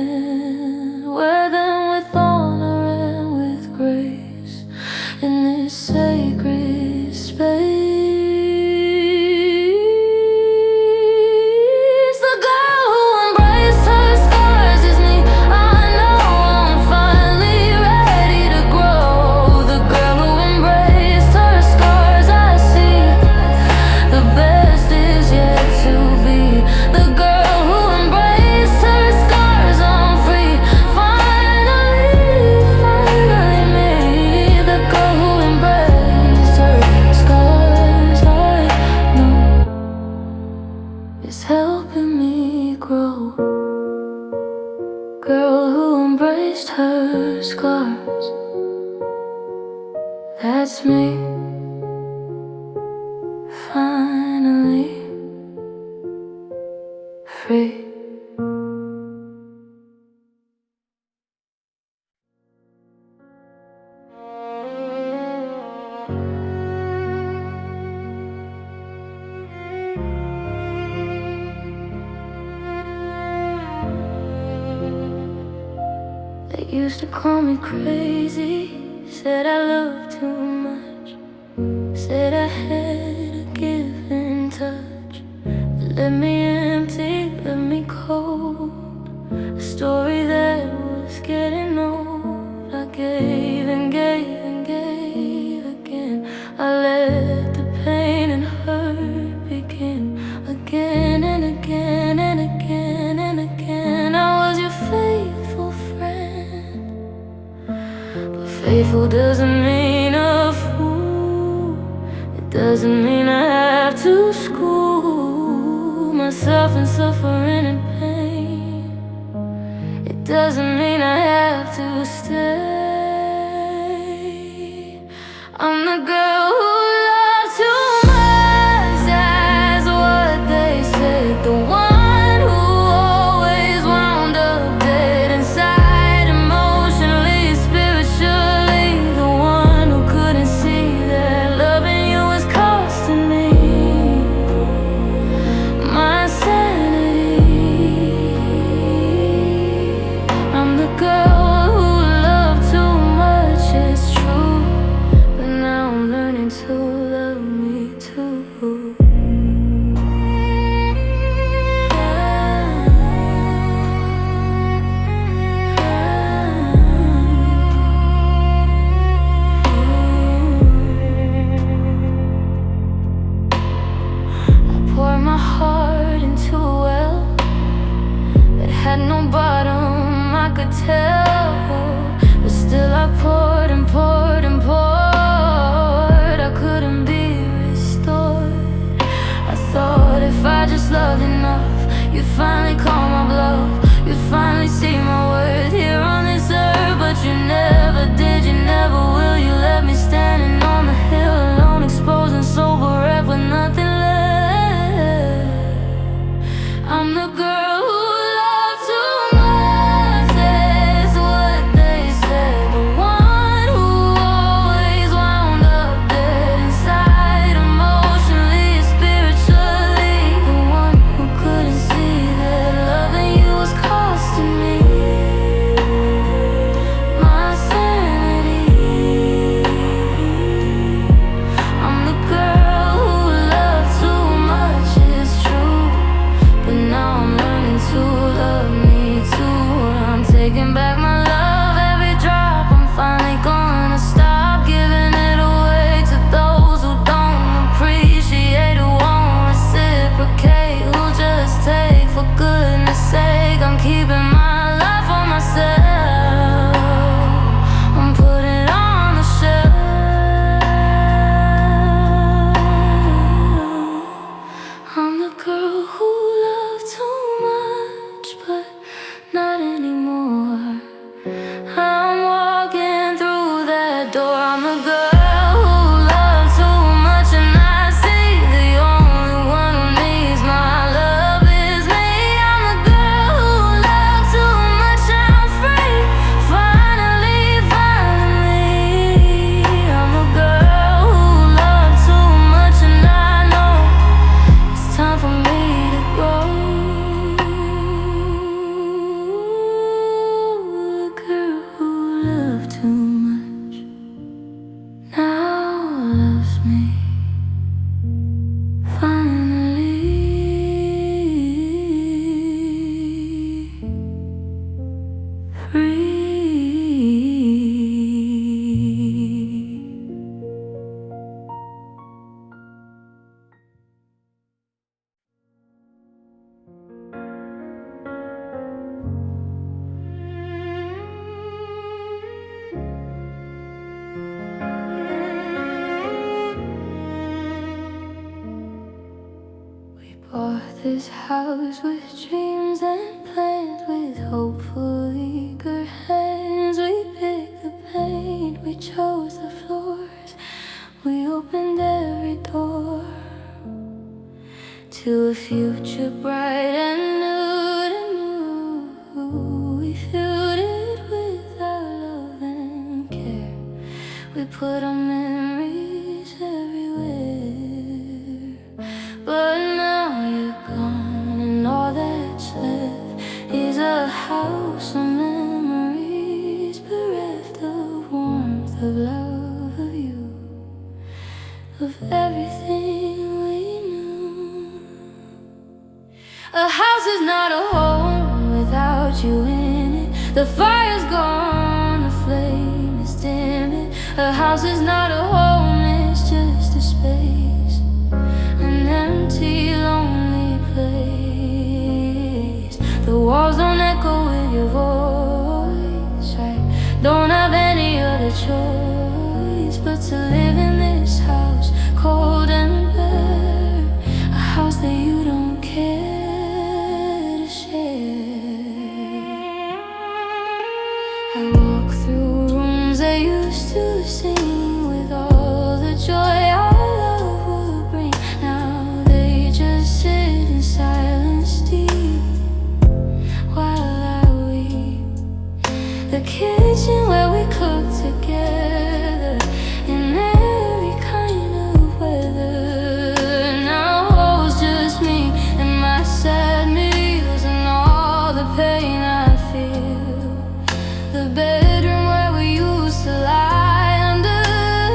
can wear them with honor and with grace in this sacred space. The girl who embraced her scars is me. I know I'm finally ready to grow. The girl who embraced her scars, I see the best is yet to be. The girl who embraced her scars, I'm free. Finally, finally me. The girl who embraced her scars, I know is helping me grow. Girl who embraced her scars, that's me. Finally free. They used to call me crazy, said I loved too much, said I had a giving touch. They left me empty, left me cold, a story that was getting old. I gave and gave and gave again. I let the pain and hurt begin again and again and again and again. I was your faithful friend, but faithful doesn't mean a fool. It doesn't mean I have to school myself in suffering and pain. It doesn't mean I have to stay. I'm the girl who loved too much, that's what they said. The one who always wound up dead inside, emotionally, spiritually. The one who couldn't see that loving you was costing me my sanity. I'm the girl who loved too much, it's true, but now I'm learning Bought this house with dreams and plans, with hopeful eager hands. We picked the paint, we chose the floors, we opened every door to a future bright and new. We filled it with our love and care. We put our memories everywhere. But now you're gone, and all that's left is a house of memories, bereft of warmth, of love, of you, of everything we knew. A house is not a home without you in it. The fire's gone, the flame is dimming. A house is not a home, it's just a space, an empty, lonely place. The walls don't echo with your voice. I don't have any other choice but to live in this house, cold and bare. A house that you don't care to share. I walk through rooms I used to sing with all the joy our love would bring. Now they just sit in silence deep while I weep. The kitchen where we cook together in every kind of weather now holds just me and my sad meals and all the pain I feel. The bedroom where we used to lie under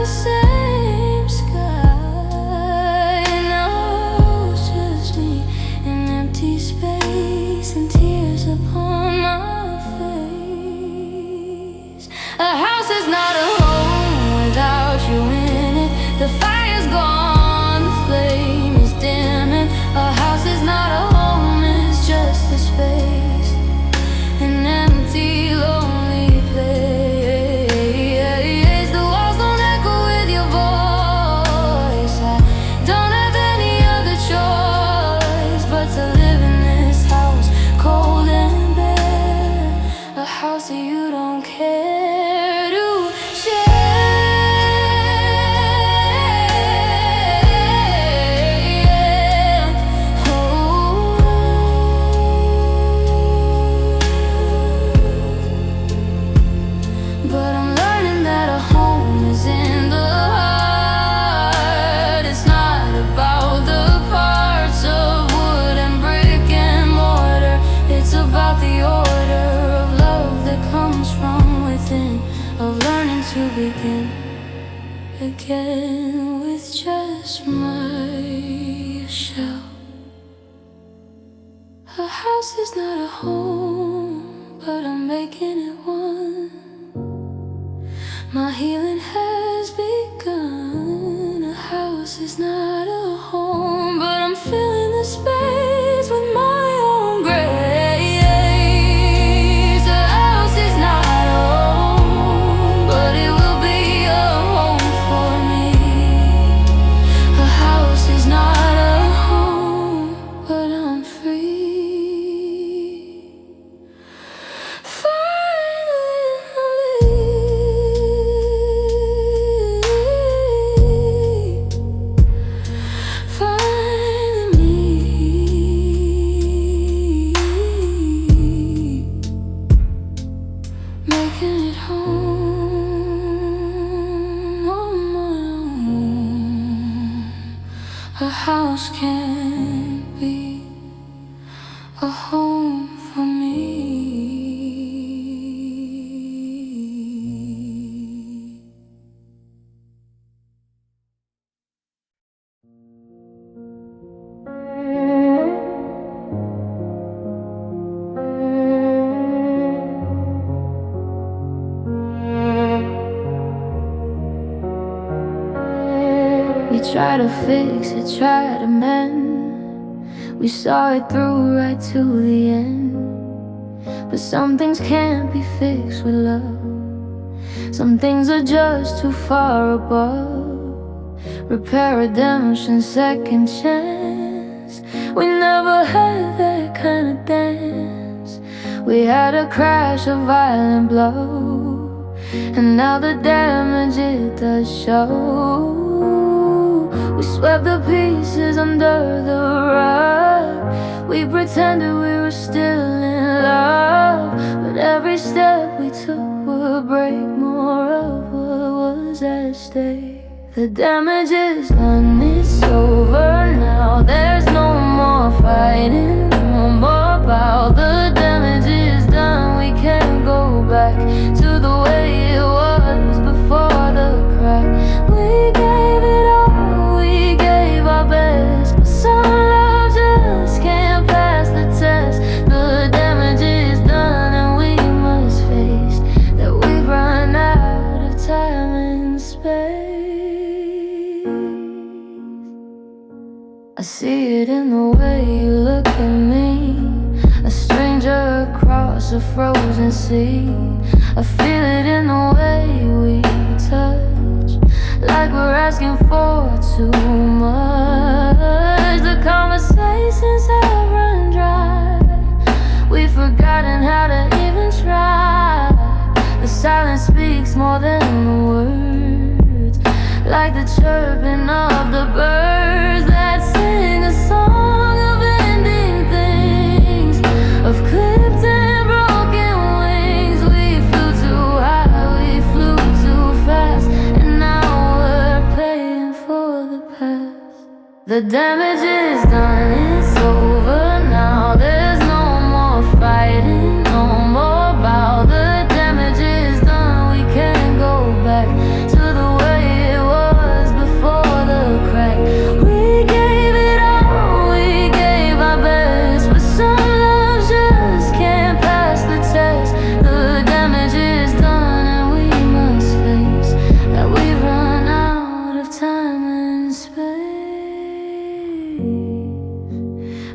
the same sky now holds just me, an empty space and tears upon my face. A house is not a home without you in it. The fire's gone, the flame is dimming. A house is not a home, it's just a space, an empty, lonely place. The walls don't echo with your voice. I don't have any other choice but to live in this house, cold and bare. A house that you don't care to share. Oh. But I'm learning that a home is in the heart. It's not about the parts of wood and brick and mortar. It's about the order of love that comes from within, of learning to begin again with just my shell. A house is not a home, but I'm making it one. My healing has begun. A house is not a home, but I'm filling the space with my own grace. A house is not a home, but it will be a home for me. A house is not a home, but I'm free. Making it home on my own. A house can be a home for me. try to fix it, try to mend. We saw it through right to the end. But some things can't be fixed with love. Some things are just too far above repair, redemption, second chance. We never had that kind of dance. We had a crash, a violent blow, and now the damage it does show. We swept the pieces under the rug. We pretended we were still in love, but every step we took would break more of what was at stake. The damage is done, it's over now. There's no more fighting, no more bow. The damage is done, we can't go back to the way it was before the crack. We gave it all, we gave our best, but some love just can't pass the test. The damage is done and we must face that we've run out of time and space. I see it in the way you look at me, a stranger across a frozen sea. I feel it in the way we touch, like we're asking for too much. The conversations have run dry, we've forgotten how to even try. The silence speaks more than the words, like the chirping of the birds that sing a song of ending things, of clipped and broken wings. We flew too high, we flew too fast, and now we're paying for the past. The damage is done, it's over now. There's no more fighting, no more bow. The damage is done, we can't go back to the way it was before the crack. We gave it all, we gave our best, but some love just can't pass the test. The damage is done and we must face that we've run out of time and space.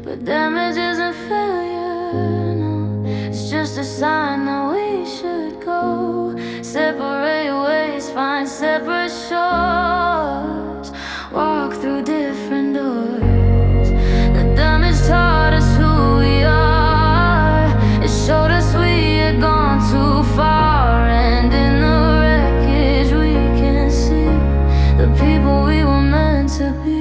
But damage isn't failure, no, it's just a sign that we should go separate ways, find separate shores, walk through different doors. The damage taught us who we are, it showed us we had gone too far, and in the wreckage we can see the people we were meant to be.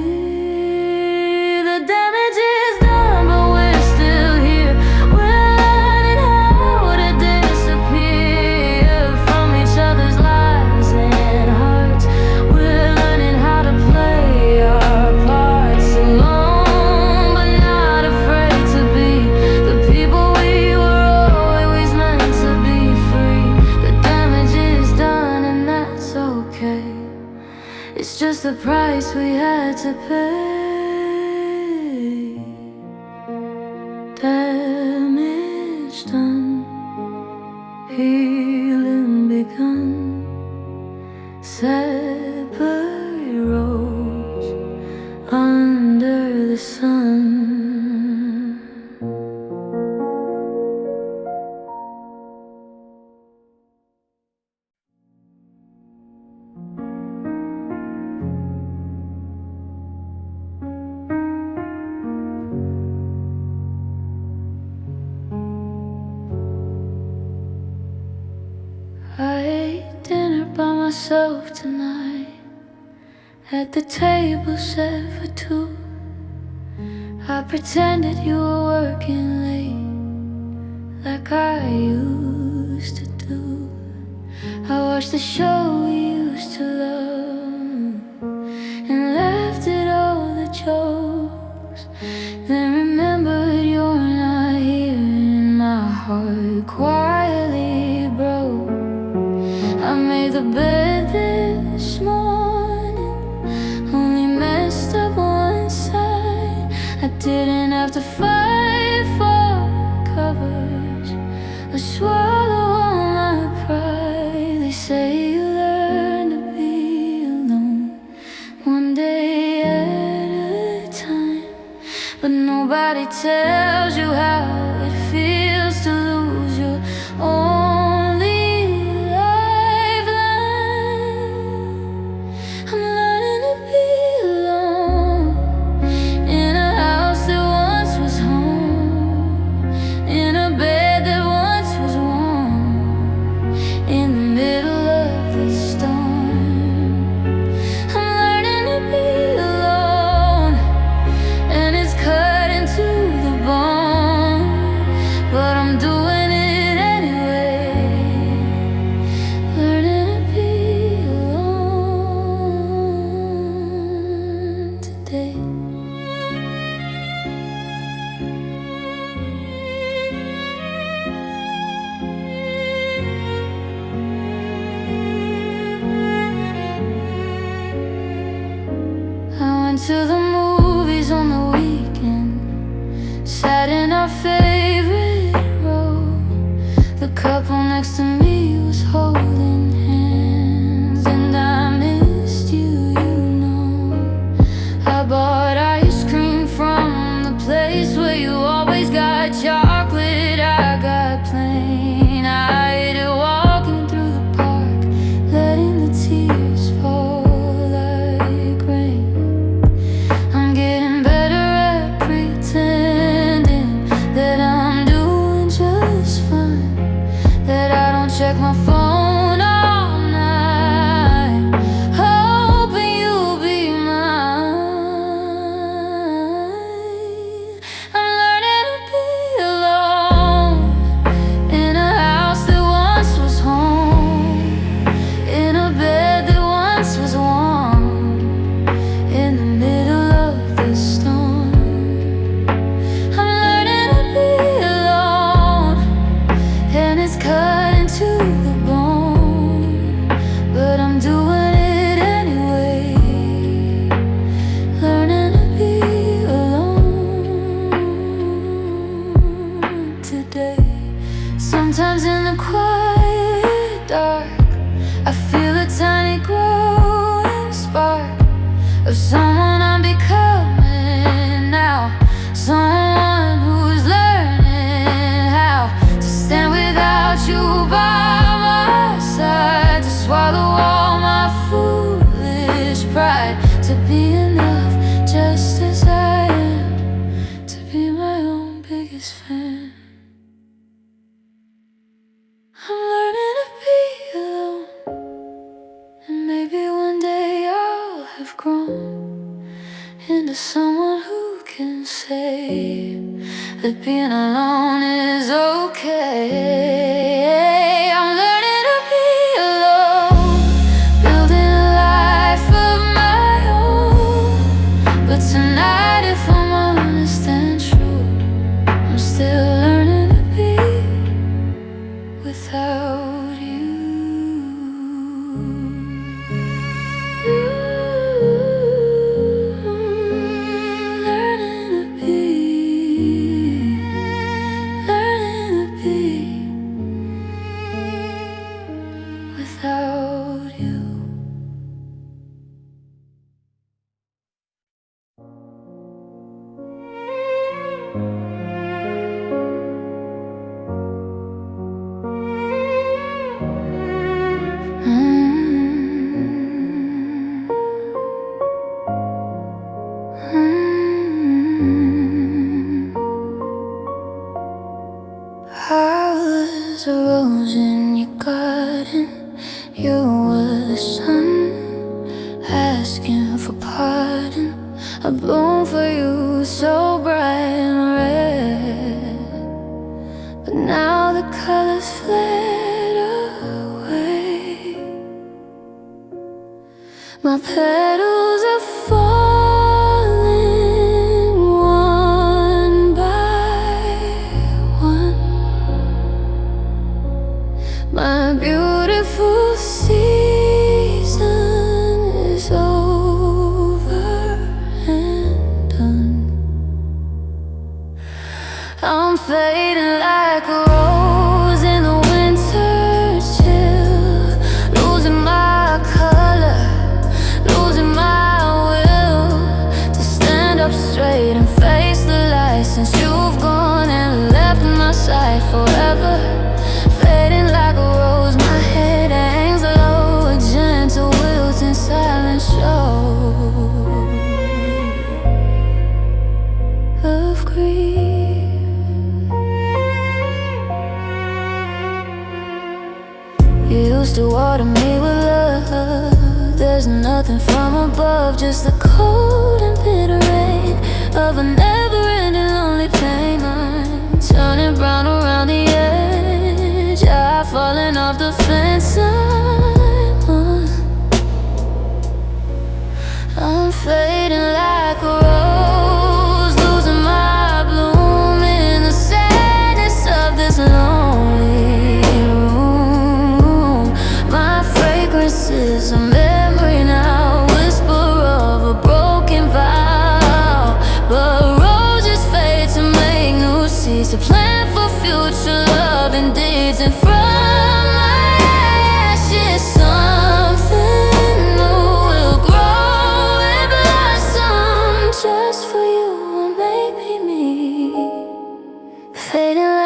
The damage is done, but we're still here. We're learning how to disappear from each other's lives and hearts. We're learning how to play our parts alone, but not afraid to be the people we were always meant to be free. The damage is done and that's okay, it's just the price we had to pay. Damage done, healing begun. Separate roads under the sun. I ate dinner by myself tonight, at the table set for two. I pretended you were working late, like I used to do. I watched the show we used to love, and laughed at all the jokes. Then remembered you're not here, and my heart quietly broke. I made the bed this morning, only messed up one side. I didn't have to fight for covers or swallow all my pride. They say you learn to be alone one day next to me was holding hands. And I missed you, you know. I bought ice cream from the place where you always got chocolate. I got plain. I ate it walking through the park, letting the tears fall like rain. I'm getting better at pretending that I'm doing just fine, that I don't check my phone all night, hoping you'll be mine. I'm learning to be alone in a house that once was home, in a bed that once was warm, in the middle of the storm. I'm learning to be alone, and it's cutting to the bone, but I'm doing it anyway. Learning to be alone today. Sometimes in the quiet dark, I feel a tiny growing spark of someone I'm becoming now, someone who's learning how to stand without you by my side, to swallow all my foolish pride, to be enough just as I am, to be my own biggest fan. I'm learning to be alone, and maybe one day I'll have grown into someone who can say that being alone is okay. I'm learning to be alone, building a life of my own. But tonight, if I'm honest and true, I'm still learning to be without you. Learning to be without you. I was a rose in your garden, you were the sun, asking for pardon. I bloom for you so bright and red, but now the colors fled away. My petals are falling one by one. My beautiful season is over and done. I'm fading like a rose in the winter chill, losing my color, losing my will to stand up straight and face the light. Since you've gone and left my side forever, fading like a rose, my head hangs low, a gentle wilting silent show of grief. You used to water me with love. There's nothing from above, just the cold and bitter rain of a never-ending lonely pain. I'm turning brown around the edge, I've fallen off the fence I'm on. I'm fading like a rose, losing my bloom in the sadness of this lonely room. My fragrance is a memory now, whisper of a broken vow. But roses fade to make new seeds, to plant for future love and deeds in front. fading